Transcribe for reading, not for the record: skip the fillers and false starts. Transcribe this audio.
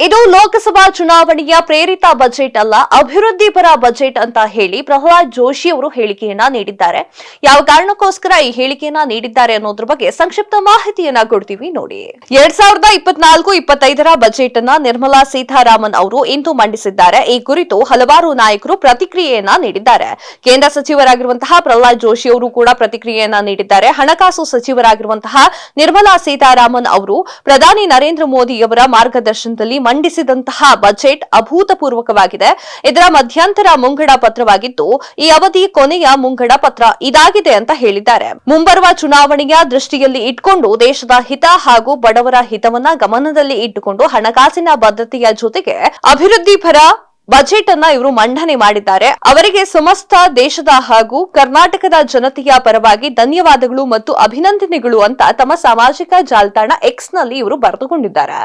ಇದು ಲೋಕಸಭಾ ಚುನಾವಣೆಯ ಪ್ರೇರಿತ ಬಜೆಟ್ ಅಲ್ಲ, ಅಭಿವೃದ್ಧಿ ಪರ ಬಜೆಟ್ ಅಂತ ಹೇಳಿ ಪ್ರಹ್ಲಾದ್ ಜೋಶಿ ಅವರು ಹೇಳಿಕೆಯನ್ನ ನೀಡಿದ್ದಾರೆ. ಯಾವ ಕಾರಣಕ್ಕೋಸ್ಕರ ಈ ಹೇಳಿಕೆಯನ್ನ ನೀಡಿದ್ದಾರೆ ಅನ್ನೋದ್ರ ಬಗ್ಗೆ ಸಂಕ್ಷಿಪ್ತ ಮಾಹಿತಿಯನ್ನ ಕೊಡ್ತೀವಿ ನೋಡಿ. 2024-25ರ ಬಜೆಟ್ ಅನ್ನ ನಿರ್ಮಲಾ ಸೀತಾರಾಮನ್ ಅವರು ಇಂದು ಮಂಡಿಸಿದ್ದಾರೆ. ಈ ಕುರಿತು ಹಲವಾರು ನಾಯಕರು ಪ್ರತಿಕ್ರಿಯೆಯನ್ನ ನೀಡಿದ್ದಾರೆ. ಕೇಂದ್ರ ಸಚಿವರಾಗಿರುವಂತಹ ಪ್ರಹ್ಲಾದ್ ಜೋಶಿ ಅವರು ಕೂಡ ಪ್ರತಿಕ್ರಿಯೆಯನ್ನ ನೀಡಿದ್ದಾರೆ. ಹಣಕಾಸು ಸಚಿವರಾಗಿರುವಂತಹ ನಿರ್ಮಲಾ ಸೀತಾರಾಮನ್ ಅವರು ಪ್ರಧಾನಿ ನರೇಂದ್ರ ಮೋದಿ ಅವರ ಮಾರ್ಗದರ್ಶನದಲ್ಲಿ ಮಂಡಿಸಿದಂತಹ ಬಜೆಟ್ ಅಭೂತಪೂರ್ವಕವಾಗಿದೆ. ಇದರ ಮಧ್ಯಂತರ ಮುಂಗಡ ಪತ್ರವಾಗಿದ್ದು ಈ ಅವಧಿ ಕೊನೆಯ ಮುಂಗಡ ಪತ್ರ ಇದಾಗಿದೆ ಅಂತ ಹೇಳಿದ್ದಾರೆ. ಮುಂಬರುವ ಚುನಾವಣೆಯ ದೃಷ್ಟಿಯಲ್ಲಿ ಇಟ್ಕೊಂಡು ದೇಶದ ಹಿತ ಹಾಗೂ ಬಡವರ ಹಿತವನ್ನ ಗಮನದಲ್ಲಿ ಇಟ್ಟುಕೊಂಡು ಹಣಕಾಸಿನ ಬದ್ಧತೆಯ ಜೊತೆಗೆ ಅಭಿವೃದ್ಧಿ ಪರ ಬಜೆಟ್ ಅನ್ನ ಇವರು ಮಂಡನೆ ಮಾಡಿದ್ದಾರೆ. ಅವರಿಗೆ ಸಮಸ್ತ ದೇಶದ ಹಾಗೂ ಕರ್ನಾಟಕದ ಜನತೆಯ ಪರವಾಗಿ ಧನ್ಯವಾದಗಳು ಮತ್ತು ಅಭಿನಂದನೆಗಳು ಅಂತ ತಮ್ಮ ಸಾಮಾಜಿಕ ಜಾಲತಾಣ ಎಕ್ಸ್ ನಲ್ಲಿ ಇವರು ಬರೆದುಕೊಂಡಿದ್ದಾರೆ.